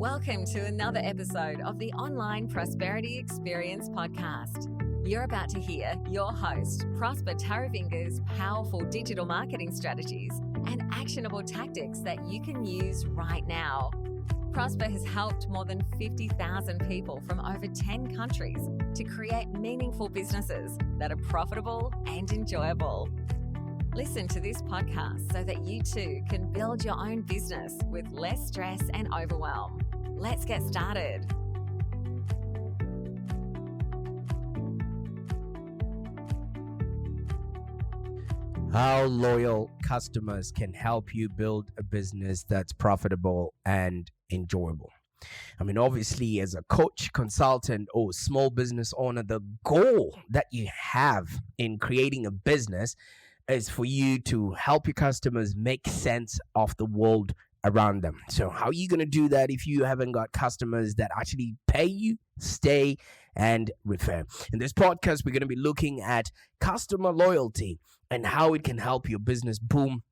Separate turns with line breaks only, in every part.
Welcome to another episode of the Online Prosperity Experience podcast. You're about to hear your host, Prosper Taravinga's powerful digital marketing strategies and actionable tactics that you can use right now. Prosper has helped more than 50,000 people from over 10 countries to create meaningful businesses that are profitable and enjoyable. Listen to this podcast so that you too can build your own business with less stress and overwhelm. Let's get started.
How loyal customers can help you build a business that's profitable and enjoyable. I mean, obviously, as a coach, consultant, or small business owner, the goal that you have in creating a business is for you to help your customers make sense of the world around them. So how are you going to do that if you haven't got customers that actually pay you, stay, and refer? In this podcast, we're going to be looking at customer loyalty and how it can help your business boom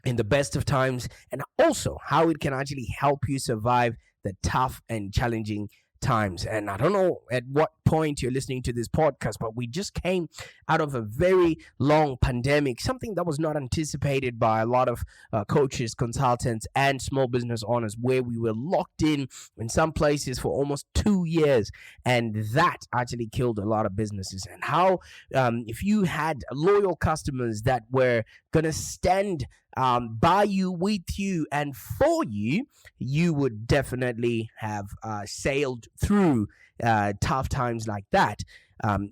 in the best of times, and also how it can actually help you survive the tough and challenging times. And I don't know at what point you're listening to this podcast, but we just came out of a very long pandemic, something that was not anticipated by a lot of coaches, consultants, and small business owners, where we were locked in some places for almost 2 years, and that actually killed a lot of businesses. And how if you had loyal customers that were gonna stand by you, with you, and for you, you would definitely have sailed through tough times like that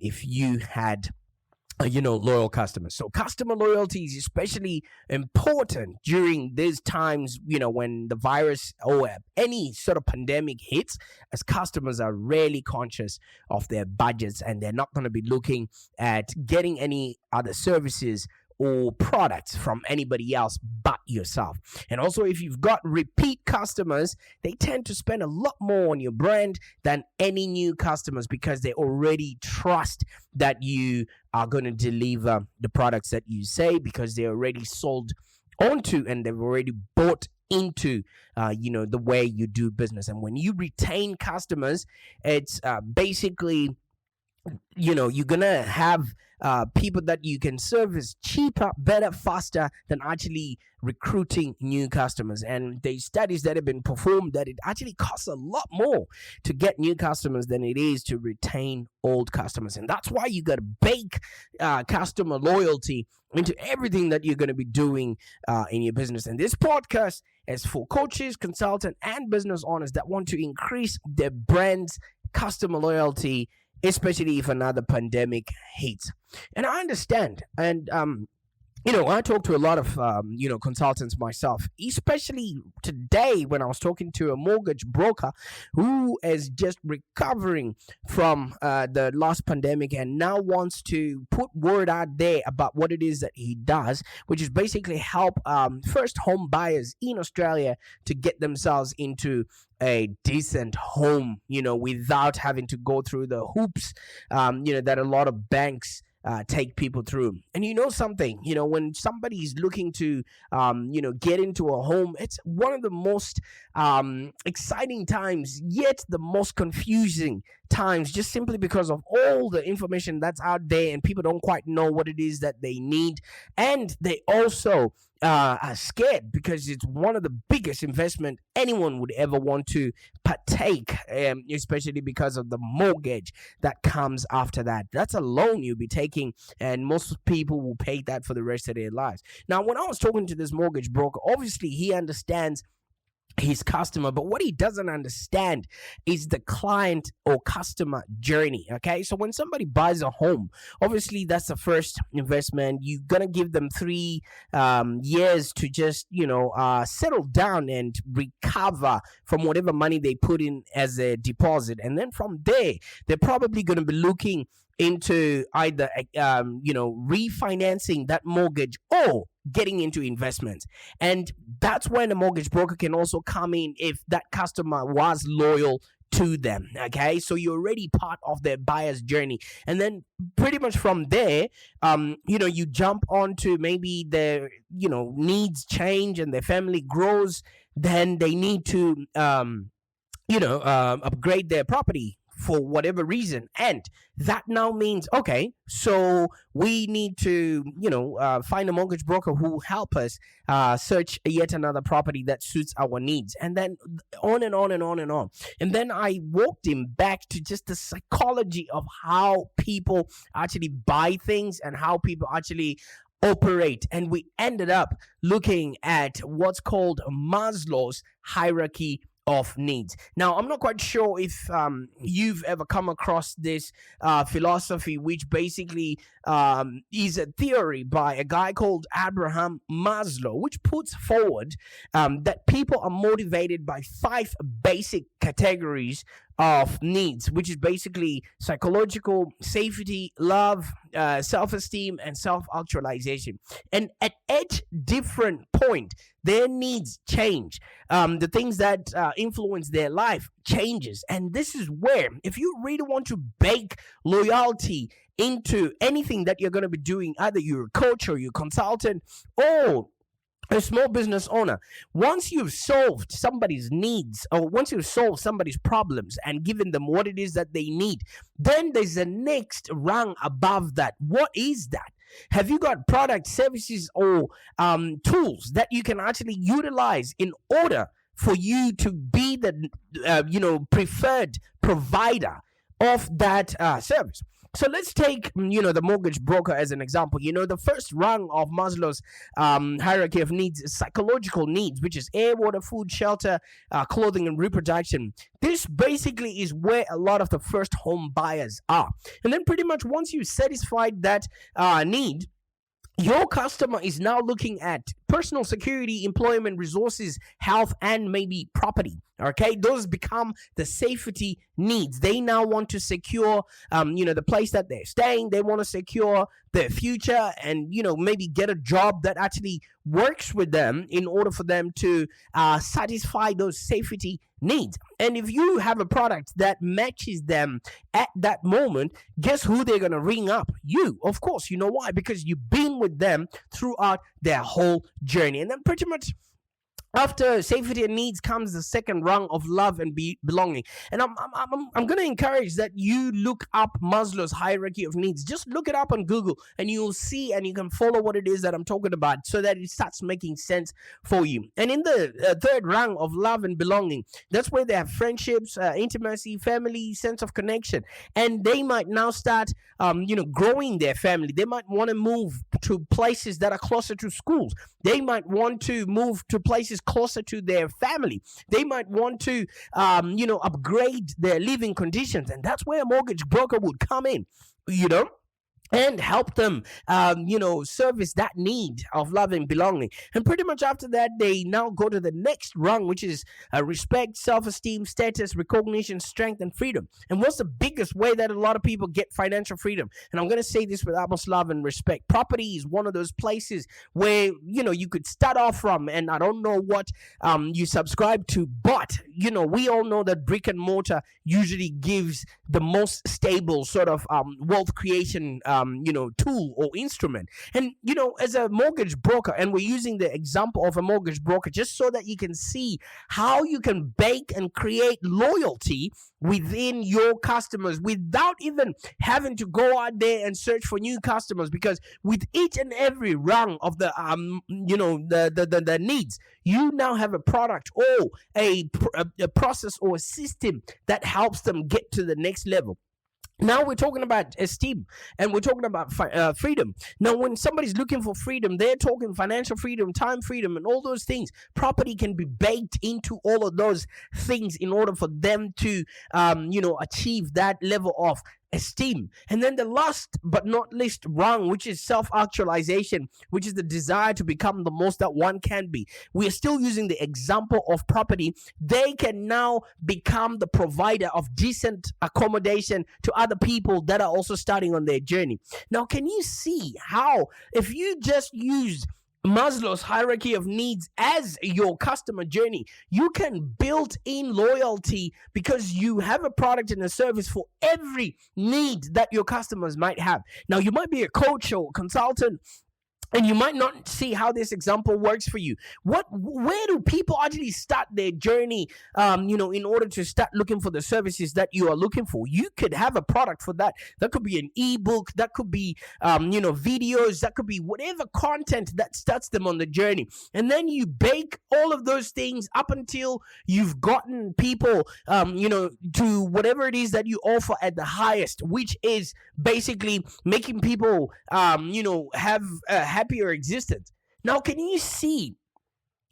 if you had loyal customers. So customer loyalty is especially important during these times, when the virus or any sort of pandemic hits, as customers are really conscious of their budgets and they're not going to be looking at getting any other services or products from anybody else but yourself. And also, if you've got repeat customers, they tend to spend a lot more on your brand than any new customers, because they already trust that you are going to deliver the products that you say, because they're already sold onto and they've already bought into the way you do business. And when you retain customers, it's basically you're gonna have people that you can service cheaper, better, faster than actually recruiting new customers. And there's studies that have been performed that it actually costs a lot more to get new customers than it is to retain old customers. And that's why you got to bake customer loyalty into everything that you're going to be doing in your business. And this podcast is for coaches, consultants, and business owners that want to increase their brand's customer loyalty, especially if another pandemic hits. And I understand. And, I talk to a lot of, consultants myself, especially today when I was talking to a mortgage broker who is just recovering from the last pandemic and now wants to put word out there about what it is that he does, which is basically help first home buyers in Australia to get themselves into a decent home, without having to go through the hoops, that a lot of banks take people through. And something, when somebody is looking to, get into a home, it's one of the most exciting times, yet the most confusing times, just simply because of all the information that's out there and people don't quite know what it is that they need. And they also are scared because it's one of the biggest investment anyone would ever want to partake, especially because of the mortgage that comes after that. That's a loan you'll be taking, and most people will pay that for the rest of their lives. Now, when I was talking to this mortgage broker, obviously he understands his customer, but what he doesn't understand is the client or customer journey. Okay, so when somebody buys a home, obviously that's the first investment. You're gonna give them 3 years to just settle down and recover from whatever money they put in as a deposit, and then from there they're probably going to be looking into either refinancing that mortgage or getting into investments. And that's when a mortgage broker can also come in if that customer was loyal to them. Okay, so you're already part of their buyer's journey, and then pretty much from there, you jump onto maybe their needs change and their family grows. Then they need to upgrade their property for whatever reason. And that now means, okay, so we need to, find a mortgage broker who help us search yet another property that suits our needs. And then on and on and on and on. And then I walked him back to just the psychology of how people actually buy things and how people actually operate. And we ended up looking at what's called Maslow's hierarchy of needs. Now, I'm not quite sure if you've ever come across this philosophy, which basically is a theory by a guy called Abraham Maslow, which puts forward that people are motivated by 5 basic categories of needs, which is basically psychological, safety, love, self-esteem, and self-actualization. And at each different point, their needs change. The things that influence their life changes. And this is where, if you really want to bake loyalty into anything that you're going to be doing, either you're a coach or you're a consultant or a small business owner, once you've solved somebody's needs or once you've solved somebody's problems and given them what it is that they need, then there's a next rung above that. What is that? Have you got products, services, or tools that you can actually utilize in order for you to be the preferred provider of that service? So let's take, the mortgage broker as an example. The first rung of Maslow's hierarchy of needs is psychological needs, which is air, water, food, shelter, clothing, and reproduction. This basically is where a lot of the first home buyers are. And then pretty much once you satisfied that need, your customer is now looking at personal security, employment, resources, health, and maybe property. Okay, those become the safety needs. They now want to secure, the place that they're staying. They want to secure their future, and maybe get a job that actually works with them in order for them to satisfy those safety needs. And if you have a product that matches them at that moment, guess who they're gonna ring up? You, of course. You know why? Because you've been with them throughout their whole journey. And then pretty much after safety and needs comes the second rung of love and belonging. And I'm going to encourage that you look up Maslow's hierarchy of needs. Just look it up on Google and you'll see, and you can follow what it is that I'm talking about so that it starts making sense for you. And in the third rung of love and belonging, that's where they have friendships, intimacy, family, sense of connection. And they might now start, growing their family. They might want to move to places that are closer to schools. They might want to move to places closer to their family. They might want to, upgrade their living conditions. And that's where a mortgage broker would come in, and help them, service that need of love and belonging. And pretty much after that, they now go to the next rung, which is respect, self-esteem, status, recognition, strength, and freedom. And what's the biggest way that a lot of people get financial freedom? And I'm going to say this with utmost love and respect. Property is one of those places where, you could start off from, and I don't know what you subscribe to, but, we all know that brick and mortar usually gives the most stable sort of wealth creation tool or instrument. And as a mortgage broker, and we're using the example of a mortgage broker just so that you can see how you can bake and create loyalty within your customers without even having to go out there and search for new customers, because with each and every rung of the the needs, you now have a product or a process or a system that helps them get to the next level. Now we're talking about esteem, and we're talking about freedom. Now, when somebody's looking for freedom, they're talking financial freedom, time freedom, and all those things. Property can be baked into all of those things in order for them to, achieve that level of esteem. And then the last but not least rung, which is self-actualization, which is the desire to become the most that one can be. We are still using the example of property. They can now become the provider of decent accommodation to other people that are also starting on their journey. Now, can you see how, if you just use Maslow's hierarchy of needs as your customer journey, you can build in loyalty because you have a product and a service for every need that your customers might have. Now, you might be a coach or consultant, And you might not see how this example works for you. Where do people actually start their journey, in order to start looking for the services that you are looking for? You could have a product for that. That could be an ebook, that could be videos, that could be whatever content that starts them on the journey. And then you bake all of those things up until you've gotten people to whatever it is that you offer at the highest, which is basically making people have a happier existence. Now, can you see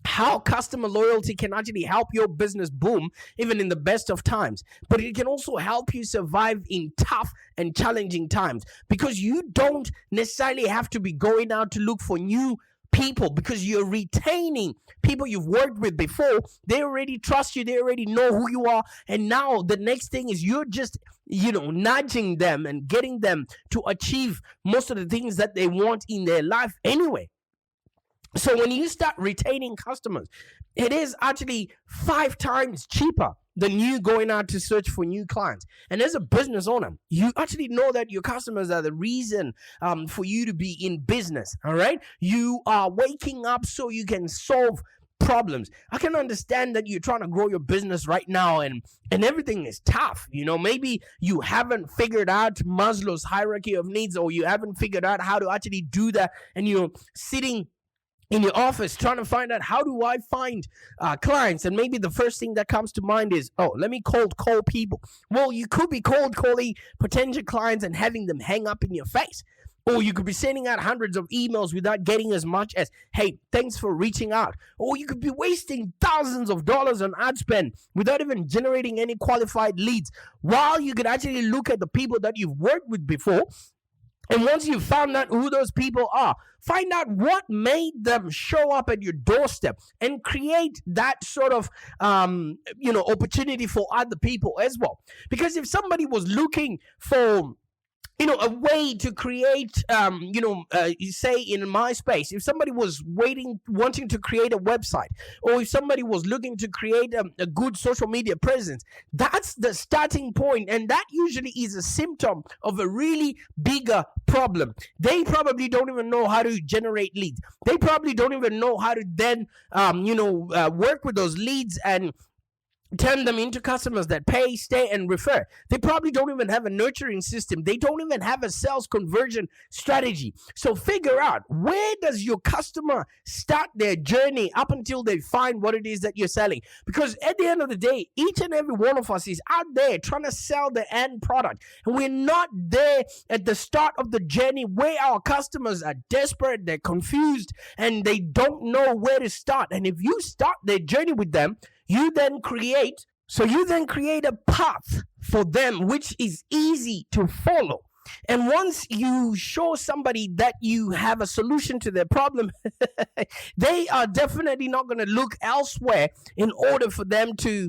how customer loyalty can actually help your business boom even in the best of times? But it can also help you survive in tough and challenging times, because you don't necessarily have to be going out to look for new people, because you're retaining people you've worked with before. They already trust you, they already know who you are, and now the next thing is you're just nudging them and getting them to achieve most of the things that they want in their life anyway. So when you start retaining customers, it is actually 5 times cheaper than you going out to search for new clients. And as a business owner, you actually know that your customers are the reason for you to be in business. All right. You are waking up so you can solve problems. I can understand that you're trying to grow your business right now and everything is tough. Maybe you haven't figured out Maslow's hierarchy of needs, or you haven't figured out how to actually do that, and you're sitting in your office trying to find out, how do I find clients? And maybe the first thing that comes to mind is, let me cold call people. Well, you could be cold calling potential clients and having them hang up in your face. Or you could be sending out hundreds of emails without getting as much as, hey, thanks for reaching out. Or you could be wasting thousands of dollars on ad spend without even generating any qualified leads, while you could actually look at the people that you've worked with before. And once you've found out who those people are, find out what made them show up at your doorstep and create that sort of, opportunity for other people as well. Because if somebody was looking for a way to create, say in my space, if somebody was wanting to create a website, or if somebody was looking to create a good social media presence, that's the starting point. And that usually is a symptom of a really bigger problem. They probably don't even know how to generate leads. They probably don't even know how to then, work with those leads and turn them into customers that pay, stay, and refer. They probably don't even have a nurturing system. They don't even have a sales conversion strategy. So figure out, where does your customer start their journey up until they find what it is that you're selling? Because at the end of the day, each and every one of us is out there trying to sell the end product. And we're not there at the start of the journey where our customers are desperate, they're confused, and they don't know where to start. And if you start their journey with them, you then create a path for them which is easy to follow. And once you show somebody that you have a solution to their problem, they are definitely not going to look elsewhere in order for them to,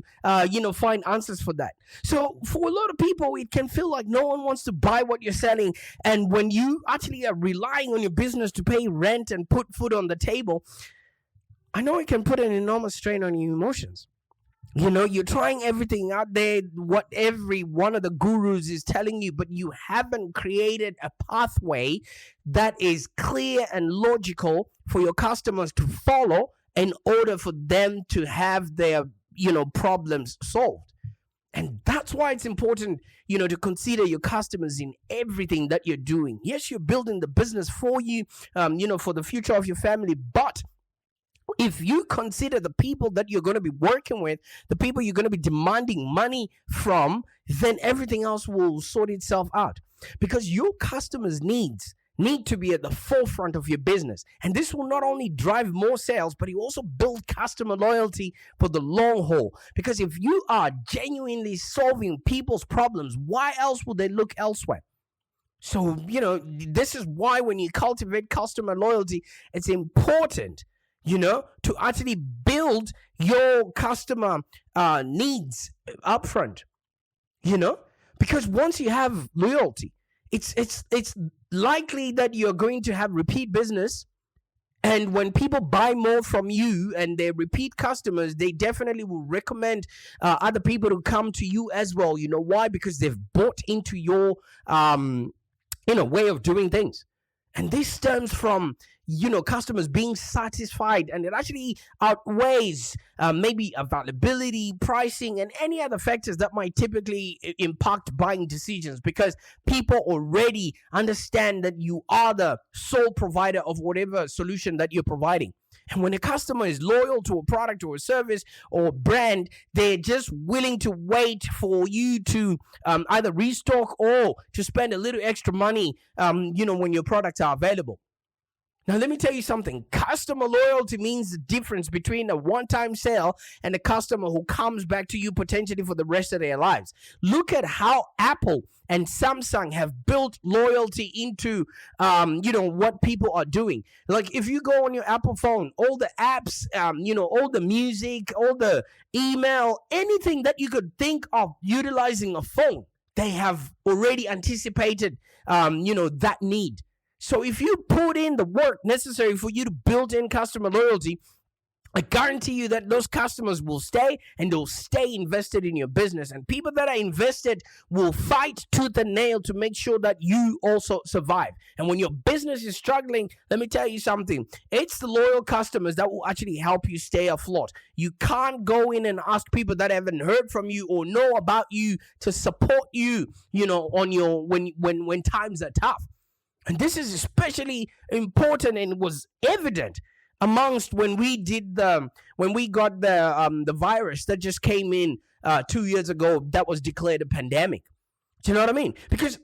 find answers for that. So for a lot of people, it can feel like no one wants to buy what you're selling. And when you actually are relying on your business to pay rent and put food on the table, I know it can put an enormous strain on your emotions. You're trying everything out there, what every one of the gurus is telling you, but you haven't created a pathway that is clear and logical for your customers to follow in order for them to have their, problems solved. And that's why it's important, to consider your customers in everything that you're doing. Yes, you're building the business for you, for the future of your family, but if you consider the people that you're going to be working with, the people you're going to be demanding money from, then everything else will sort itself out. Because your customers' needs need to be at the forefront of your business. And this will not only drive more sales, but it will also build customer loyalty for the long haul. Because if you are genuinely solving people's problems, why else would they look elsewhere? So, this is why when you cultivate customer loyalty, it's important to actually build your customer needs upfront, because once you have loyalty, it's likely that you're going to have repeat business. And when people buy more from you and they're repeat customers, they definitely will recommend other people to come to you as well. You know why? Because they've bought into your way of doing things. And this stems from customers being satisfied, and it actually outweighs maybe availability, pricing, and any other factors that might typically impact buying decisions, because people already understand that you are the sole provider of whatever solution that you're providing. And when a customer is loyal to a product or a service or a brand, they're just willing to wait for you to either restock or to spend a little extra money, when your products are available. Now, let me tell you something. Customer loyalty means the difference between a one-time sale and a customer who comes back to you potentially for the rest of their lives. Look at how Apple and Samsung have built loyalty into, what people are doing. Like if you go on your Apple phone, all the apps, all the music, all the email, anything that you could think of utilizing a phone, they have already anticipated, that need. So if you put in the work necessary for you to build in customer loyalty, I guarantee you that those customers will stay, and they'll stay invested in your business. And people that are invested will fight tooth and nail to make sure that you also survive. And when your business is struggling, let me tell you something. It's the loyal customers that will actually help you stay afloat. You can't go in and ask people that haven't heard from you or know about you to support you, on your when times are tough. And this is especially important, and was evident amongst when we got the virus that just came in 2 years ago, that was declared a pandemic. Do you know what I mean? Because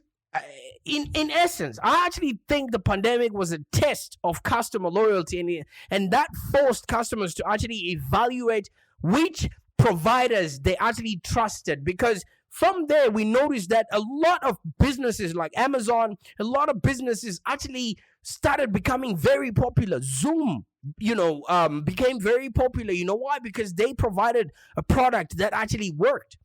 in essence, I actually think the pandemic was a test of customer loyalty, and that forced customers to actually evaluate which providers they actually trusted, because from there, we noticed that a lot of businesses like Amazon, a lot of businesses actually started becoming very popular. Zoom, became very popular. You know why? Because they provided a product that actually worked.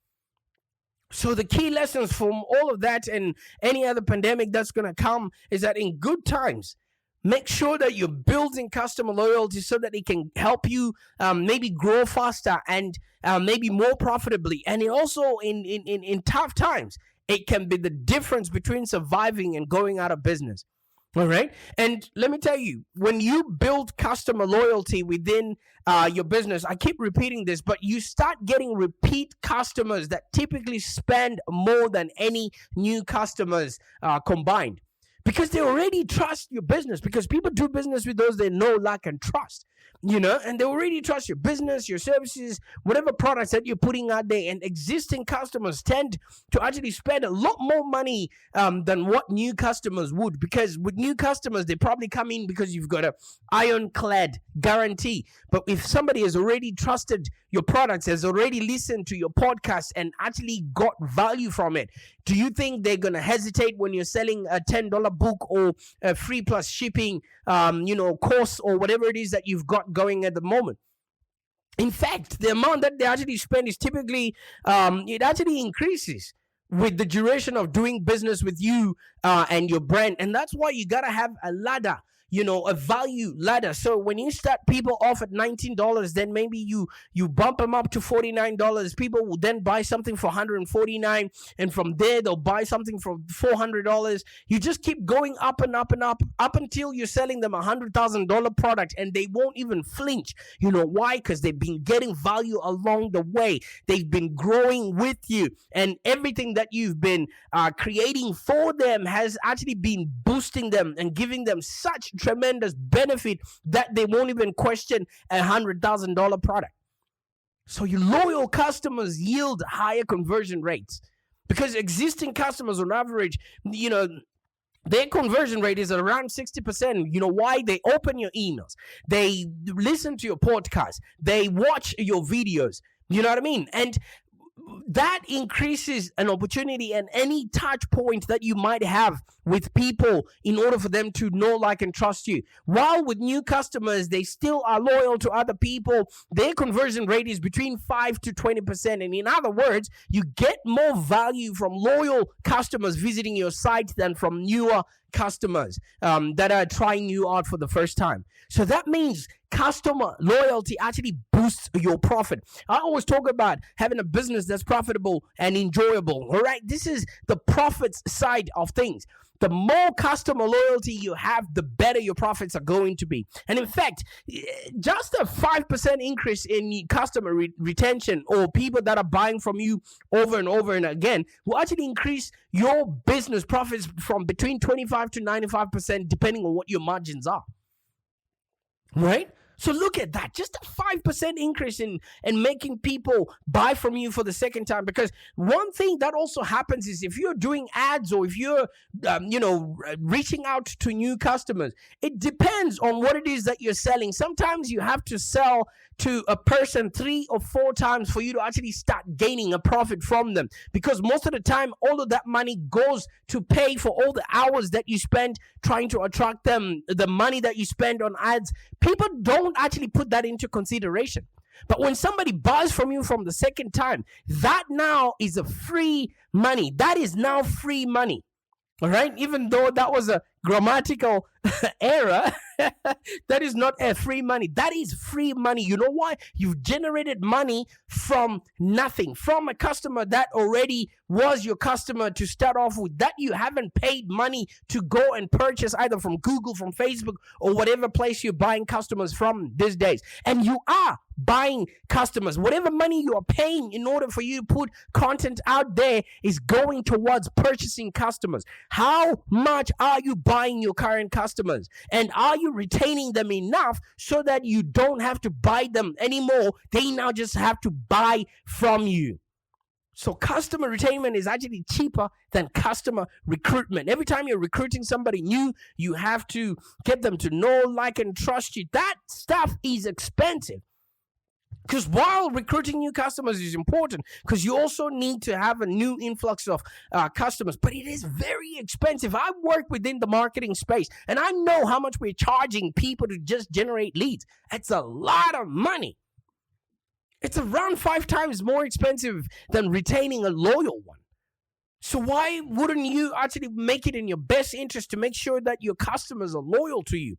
So the key lessons from all of that and any other pandemic that's going to come is that in good times, make sure that you're building customer loyalty so that it can help you maybe grow faster and maybe more profitably. And it also, in tough times, it can be the difference between surviving and going out of business. All right. And let me tell you, when you build customer loyalty within your business, I keep repeating this, but you start getting repeat customers that typically spend more than any new customers combined. Because they already trust your business, because people do business with those they know, like, and trust, and they already trust your business, your services, whatever products that you're putting out there. And existing customers tend to actually spend a lot more money than what new customers would, because with new customers, they probably come in because you've got a ironclad guarantee. But if somebody has already trusted your products, has already listened to your podcast and actually got value from it, do you think they're going to hesitate when you're selling a $10 book or a free plus shipping, course, or whatever it is that you've got going at the moment? In fact, the amount that they actually spend is typically, it actually increases with the duration of doing business with you and your brand. And that's why you got to have a ladder, a value ladder. So when you start people off at $19, then maybe you bump them up to $49. People will then buy something for $149, and from there they'll buy something for $400. You just keep going up and up and up until you're selling them $100,000 product, and they won't even flinch. You know why? Because they've been getting value along the way. They've been growing with you, and everything that you've been creating for them has actually been boosting them and giving them such tremendous benefit that they won't even question a $100,000 product. So your loyal customers yield higher conversion rates, because existing customers on average, their conversion rate is around 60%. You know why? They open your emails, they listen to your podcast, they watch your videos. You know what I mean? And that increases an opportunity and any touch point that you might have with people in order for them to know, like, and trust you. While with new customers, they still are loyal to other people, their conversion rate is between 5 to 20%. And in other words, you get more value from loyal customers visiting your site than from newer customers that are trying you out for the first time. So that means customer loyalty actually boosts your profit. I always talk about having a business that's profitable and enjoyable. All right, this is the profits side of things. The more customer loyalty you have, the better your profits are going to be. And in fact, just a 5% increase in customer retention, or people that are buying from you over and over and again, will actually increase your business profits from between 25 to 95%, depending on what your margins are. Right? So look at that, just a 5% increase in making people buy from you for the second time. Because one thing that also happens is if you're doing ads, or if you're, reaching out to new customers, it depends on what it is that you're selling. Sometimes you have to sell to a person 3 or 4 times for you to actually start gaining a profit from them, because most of the time all of that money goes to pay for all the hours that you spend trying to attract them, the money that you spend on ads. People don't actually put that into consideration. But when somebody buys from you from the second time, that now is a free money. That is now free money. All right, even though that was a grammatical error, that is not a free money. That is free money. You know why? You've generated money from nothing, from a customer that already was your customer to start off with, that you haven't paid money to go and purchase either from Google, from Facebook, or whatever place you're buying customers from these days. And you are buying customers. Whatever money you are paying in order for you to put content out there is going towards purchasing customers. How much are you buying your current customers? And are you retaining them enough so that you don't have to buy them anymore? They now just have to buy from you. So customer retention is actually cheaper than customer recruitment. Every time you're recruiting somebody new, you have to get them to know, like, and trust you. That stuff is expensive. Because while recruiting new customers is important, because you also need to have a new influx of customers, but it is very expensive. I work within the marketing space, and I know how much we're charging people to just generate leads. It's a lot of money. It's around 5 times more expensive than retaining a loyal one. So why wouldn't you actually make it in your best interest to make sure that your customers are loyal to you?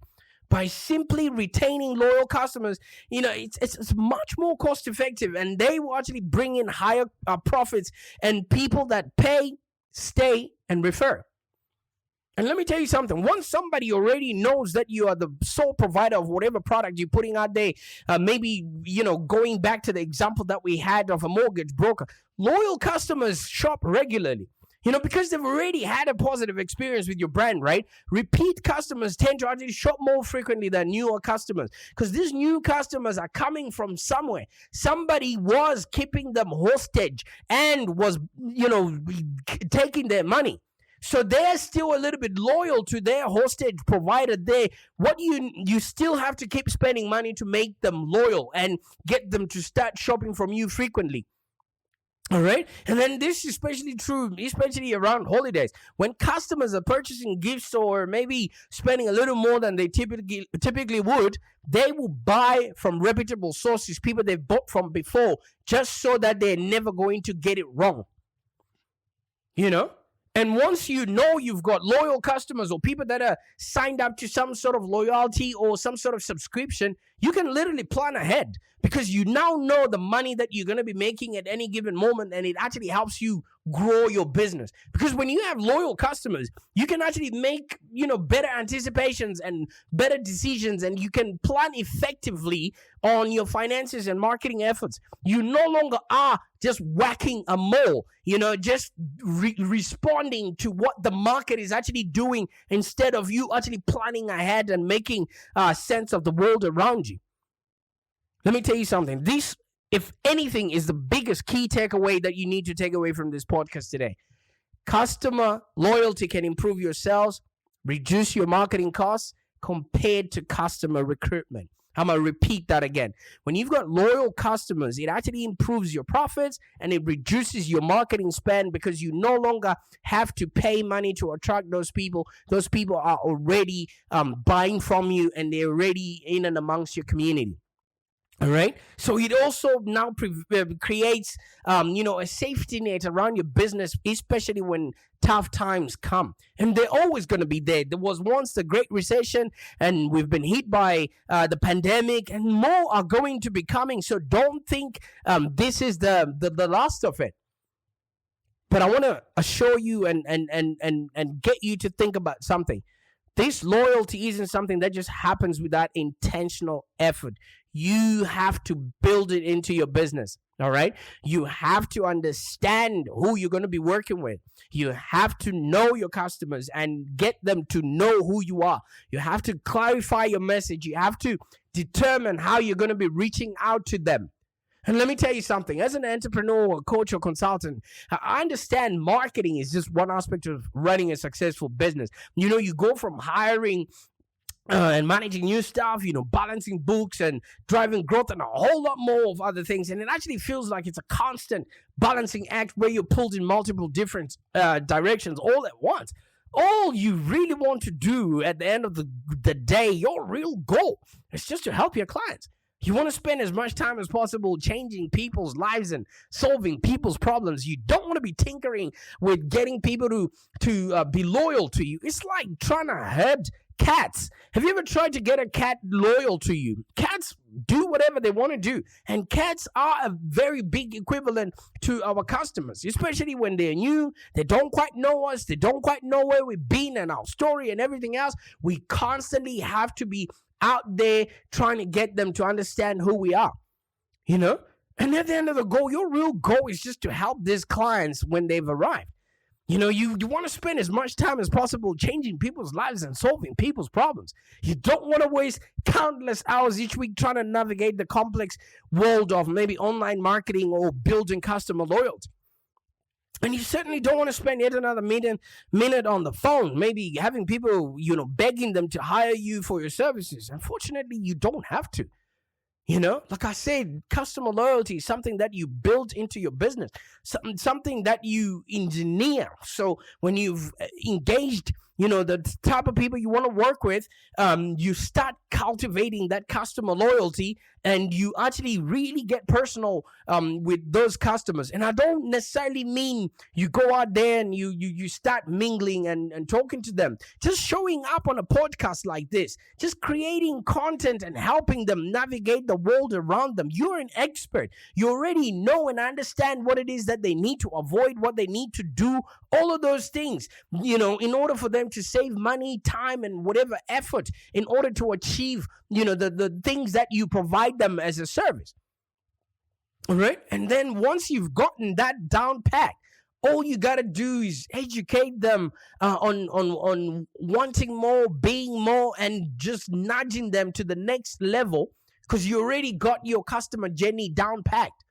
By simply retaining loyal customers, it's much more cost effective, and they will actually bring in higher profits, and people that pay, stay, and refer. And let me tell you something. Once somebody already knows that you are the sole provider of whatever product you're putting out there, maybe, going back to the example that we had of a mortgage broker, loyal customers shop regularly. Because they've already had a positive experience with your brand, right? Repeat customers tend to actually shop more frequently than newer customers, because these new customers are coming from somewhere. Somebody was keeping them hostage and was, taking their money. So they're still a little bit loyal to their hostage provider there. What you still have to keep spending money to make them loyal and get them to start shopping from you frequently. All right. And then this is especially true, especially around holidays. When customers are purchasing gifts or maybe spending a little more than they typically would, they will buy from reputable sources, people they've bought from before, just so that they're never going to get it wrong. And once you've got loyal customers or people that are signed up to some sort of loyalty or some sort of subscription, you can literally plan ahead, because you now know the money that you're going to be making at any given moment, and it actually helps you grow your business. Because when you have loyal customers, you can actually make, better anticipations and better decisions, and you can plan effectively on your finances and marketing efforts. You no longer are just whacking a mole, just responding to what the market is actually doing, instead of you actually planning ahead and making sense of the world around you. Let me tell you something. This, if anything, is the biggest key takeaway that you need to take away from this podcast today. Customer loyalty can improve your sales, reduce your marketing costs compared to customer recruitment. I'm going to repeat that again. When you've got loyal customers, it actually improves your profits and it reduces your marketing spend, because you no longer have to pay money to attract those people. Those people are already buying from you, and they're already in and amongst your community. All right. So it also now creates, a safety net around your business, especially when tough times come. And they're always going to be there. There was once the Great Recession, and we've been hit by the pandemic, and more are going to be coming. So don't think this is the last of it. But I want to assure you and get you to think about something. This loyalty isn't something that just happens without intentional effort. You have to build it into your business. All right. You have to understand who you're going to be working with. You have to know your customers and get them to know who you are. You have to clarify your message. You have to determine how you're going to be reaching out to them. And let me tell you something, as an entrepreneur or coach or consultant, I understand marketing is just one aspect of running a successful business. You know, you go from hiring and managing new stuff, balancing books and driving growth and a whole lot more of other things. And it actually feels like it's a constant balancing act where you're pulled in multiple different directions all at once. All you really want to do at the end of the day, your real goal is just to help your clients. You want to spend as much time as possible changing people's lives and solving people's problems. You don't want to be tinkering with getting people to be loyal to you. It's like trying to herd cats. Have you ever tried to get a cat loyal to you? Cats do whatever they want to do. And cats are a very big equivalent to our customers, especially when they're new. They don't quite know us. They don't quite know where we've been and our story and everything else. We constantly have to be out there trying to get them to understand who we are, And at the end of the goal, your real goal is just to help these clients when they've arrived. You want to spend as much time as possible changing people's lives and solving people's problems. You don't want to waste countless hours each week trying to navigate the complex world of maybe online marketing or building customer loyalty. And you certainly don't want to spend yet another minute on the phone, maybe having people, begging them to hire you for your services. Unfortunately, you don't have to. Like I said, customer loyalty is something that you build into your business, something that you engineer. So when you've engaged, the type of people you want to work with, you start cultivating that customer loyalty, and you actually really get personal with those customers. And I don't necessarily mean you go out there and you start mingling and talking to them. Just showing up on a podcast like this, just creating content and helping them navigate the world around them. You're an expert. You already know and understand what it is that they need to avoid, what they need to do, all of those things, in order for them to save money, time, and whatever effort in order to achieve, the things that you provide them as a service. All right. And then once you've gotten that down pat, all you got to do is educate them on wanting more, being more, and just nudging them to the next level, because you already got your customer journey down packed.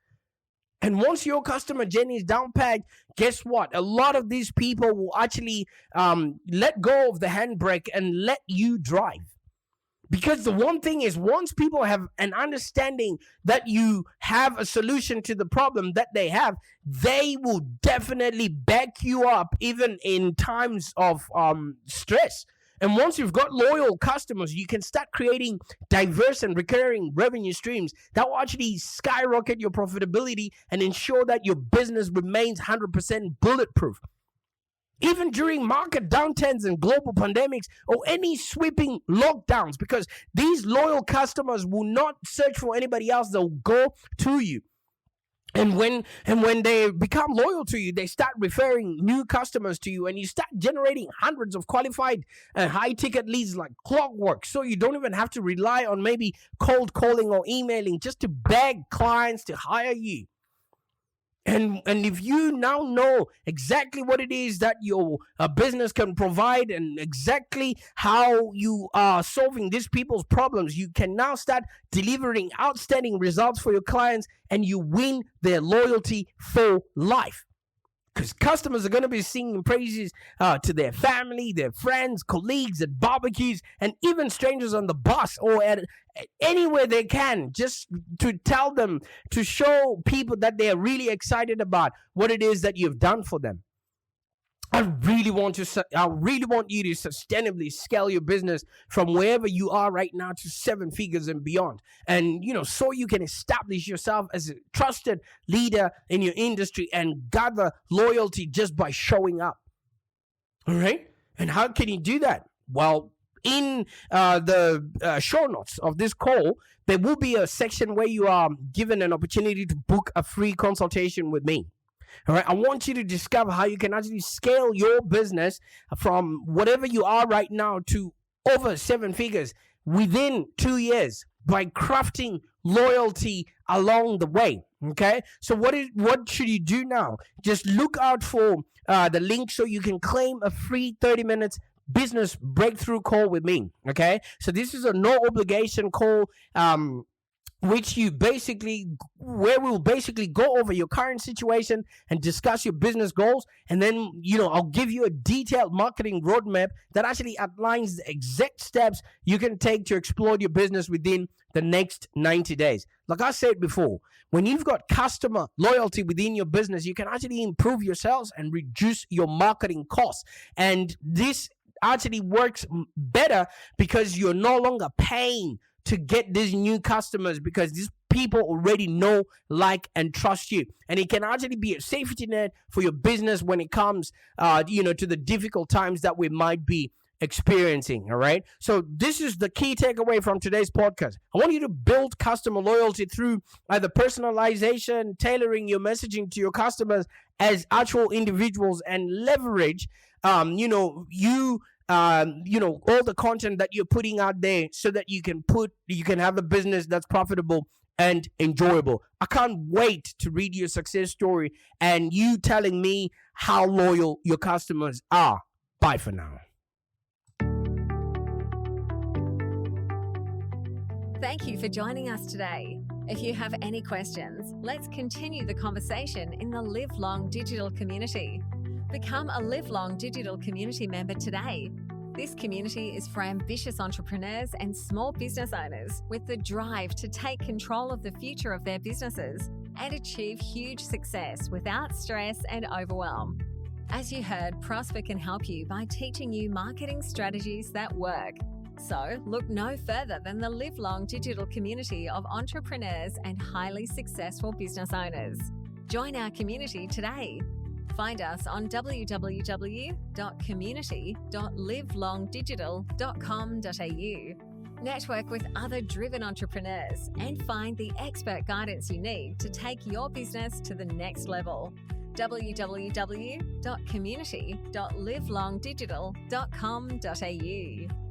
And once your customer journey is down packed, guess what? A lot of these people will actually let go of the handbrake and let you drive. Because the one thing is, once people have an understanding that you have a solution to the problem that they have, they will definitely back you up even in times of stress. And once you've got loyal customers, you can start creating diverse and recurring revenue streams that will actually skyrocket your profitability and ensure that your business remains 100% bulletproof. Even during market downturns and global pandemics or any sweeping lockdowns, because these loyal customers will not search for anybody else. They'll go to you. And when they become loyal to you, they start referring new customers to you, and you start generating hundreds of qualified high-ticket leads like clockwork. So you don't even have to rely on maybe cold calling or emailing just to beg clients to hire you. And if you now know exactly what it is that your business can provide and exactly how you are solving these people's problems, you can now start delivering outstanding results for your clients, and you win their loyalty for life. Because customers are going to be singing praises to their family, their friends, colleagues at barbecues, and even strangers on the bus or at anywhere they can, just to tell them, to show people that they are really excited about what it is that you've done for them. I really want you to sustainably scale your business from wherever you are right now to 7 figures and beyond. And, so you can establish yourself as a trusted leader in your industry and gather loyalty just by showing up. All right. And how can you do that? Well, in the show notes of this call, there will be a section where you are given an opportunity to book a free consultation with me. All right. I want you to discover how you can actually scale your business from whatever you are right now to over 7 figures within 2 years by crafting loyalty along the way. Okay. So what should you do now? Just look out for the link so you can claim a free 30 minutes business breakthrough call with me. Okay. So this is a no obligation call, where we'll basically go over your current situation and discuss your business goals. And then, I'll give you a detailed marketing roadmap that actually outlines the exact steps you can take to explode your business within the next 90 days. Like I said before, when you've got customer loyalty within your business, you can actually improve your sales and reduce your marketing costs. And this actually works better because you're no longer paying to get these new customers, because these people already know, like, and trust you. And it can actually be a safety net for your business when it comes, to the difficult times that we might be experiencing. All right. So this is the key takeaway from today's podcast. I want you to build customer loyalty through either personalization, tailoring your messaging to your customers as actual individuals, and leverage, all the content that you're putting out there so that you can have a business that's profitable and enjoyable. I can't wait to read your success story and you telling me how loyal your customers are. Bye for now.
Thank you for joining us today. If you have any questions, let's continue the conversation in the Live Long Digital community. Become a Live Long Digital community member today. This community is for ambitious entrepreneurs and small business owners with the drive to take control of the future of their businesses and achieve huge success without stress and overwhelm. As you heard, Prosper can help you by teaching you marketing strategies that work. So look no further than the Live Long Digital community of entrepreneurs and highly successful business owners. Join our community today. Find us on www.community.livelongdigital.com.au. Network with other driven entrepreneurs and find the expert guidance you need to take your business to the next level. www.community.livelongdigital.com.au.